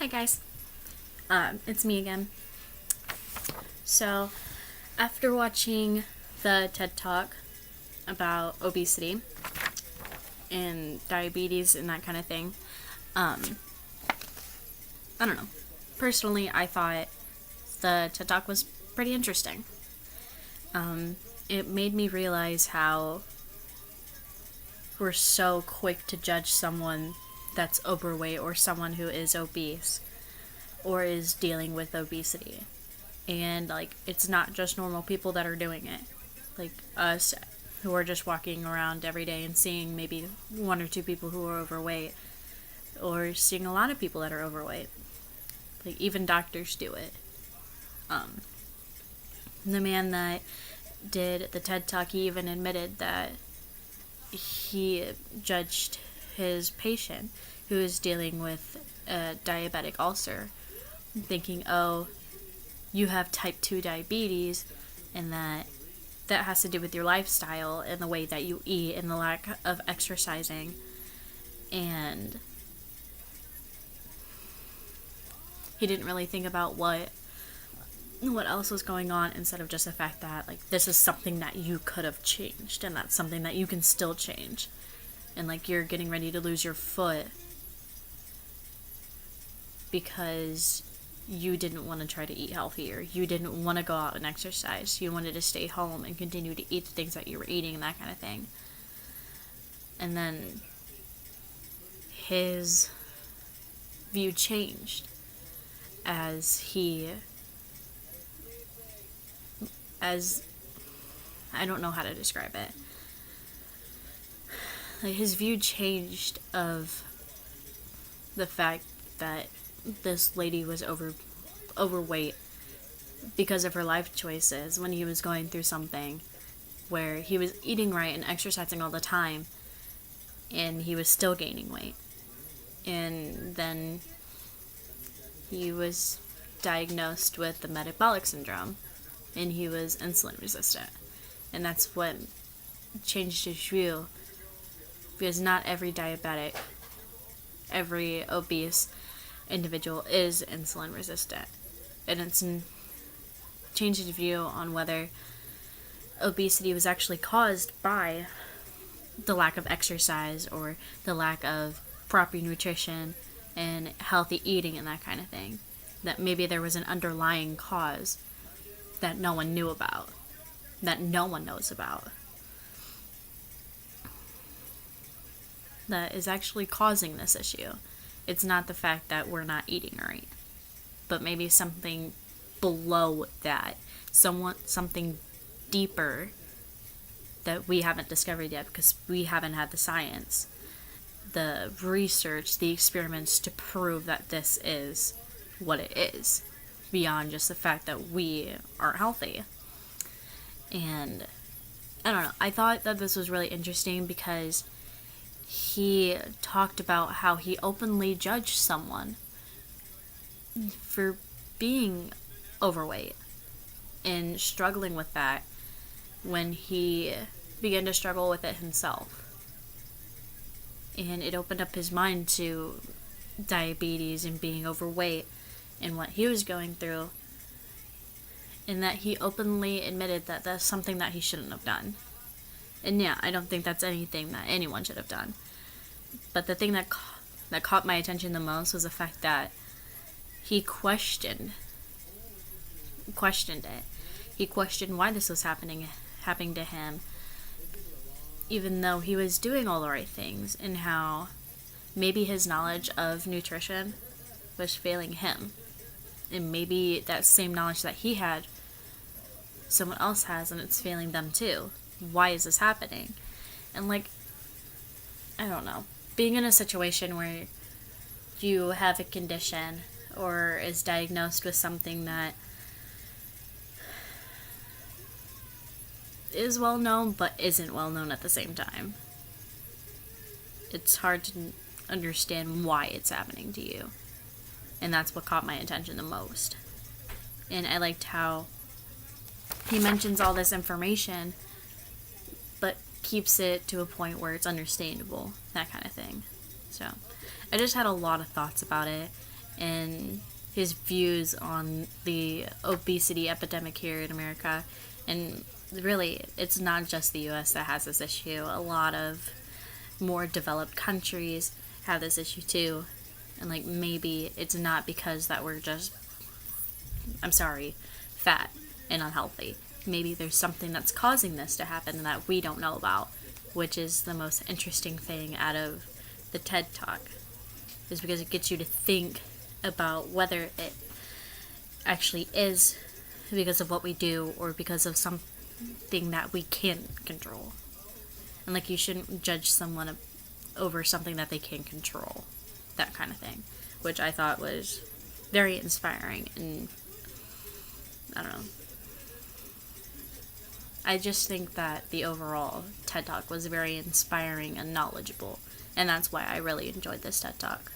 Hi guys, it's me again. So, after watching the TED Talk about obesity and diabetes and that kind of thing, I don't know. Personally, I thought the TED Talk was pretty interesting. It made me realize how we're so quick to judge someone that's overweight or someone who is obese or is dealing with obesity. And it's not just normal people that are doing it. Like us who are just walking around every day and seeing maybe one or two people who are overweight, or seeing a lot of people that are overweight. Like even doctors do it. The man that did the TED Talk, he even admitted that he judged his patient who is dealing with a diabetic ulcer, thinking, oh, you have type 2 diabetes, and that has to do with your lifestyle and the way that you eat and the lack of exercising. And he didn't really think about what else was going on, instead of just the fact that this is something that you could have changed, and that's something that you can still change. And you're getting ready to lose your foot because you didn't want to try to eat healthier. You didn't want to go out and exercise. You wanted to stay home and continue to eat the things that you were eating and that kind of thing. And then his view changed as I don't know how to describe it. His view changed of the fact that this lady was overweight because of her life choices, when he was going through something where he was eating right and exercising all the time, and he was still gaining weight. And then he was diagnosed with the metabolic syndrome, and he was insulin resistant. And that's what changed his view, because not every diabetic, every obese individual is insulin resistant. And it's changed his view on whether obesity was actually caused by the lack of exercise or the lack of proper nutrition and healthy eating and that kind of thing. That maybe there was an underlying cause that no one knew about, that no one knows about, that is actually causing this issue. It's not the fact that we're not eating right, but maybe something below that, something deeper that we haven't discovered yet, because we haven't had the science, the research, the experiments to prove that this is what it is, beyond just the fact that we aren't healthy. And I don't know, I thought that this was really interesting because he talked about how he openly judged someone for being overweight and struggling with that when he began to struggle with it himself. And it opened up his mind to diabetes and being overweight and what he was going through, and that he openly admitted that that's something that he shouldn't have done. And yeah, I don't think that's anything that anyone should have done. But the thing that caught my attention the most was the fact that he questioned it. He questioned why this was happening to him, even though he was doing all the right things, and how maybe his knowledge of nutrition was failing him. And maybe that same knowledge that he had, someone else has, and it's failing them too. Why is this happening? And I don't know, being in a situation where you have a condition or is diagnosed with something that is well known but isn't well known at the same time, it's hard to understand why it's happening to you. And that's what caught my attention the most. And I liked how he mentions all this information but keeps it to a point where it's understandable, that kind of thing. So I just had a lot of thoughts about it, and his views on the obesity epidemic here in America. And really, it's not just the US that has this issue. A lot of more developed countries have this issue too. And like, maybe it's not because that we're just, I'm sorry, fat and unhealthy. Maybe there's something that's causing this to happen that we don't know about, which is the most interesting thing out of the TED Talk, is because it gets you to think about whether it actually is because of what we do or because of something that we can't control. And like, you shouldn't judge someone over something that they can't control, that kind of thing, which I thought was very inspiring. And I don't know, I just think that the overall TED Talk was very inspiring and knowledgeable, and that's why I really enjoyed this TED Talk.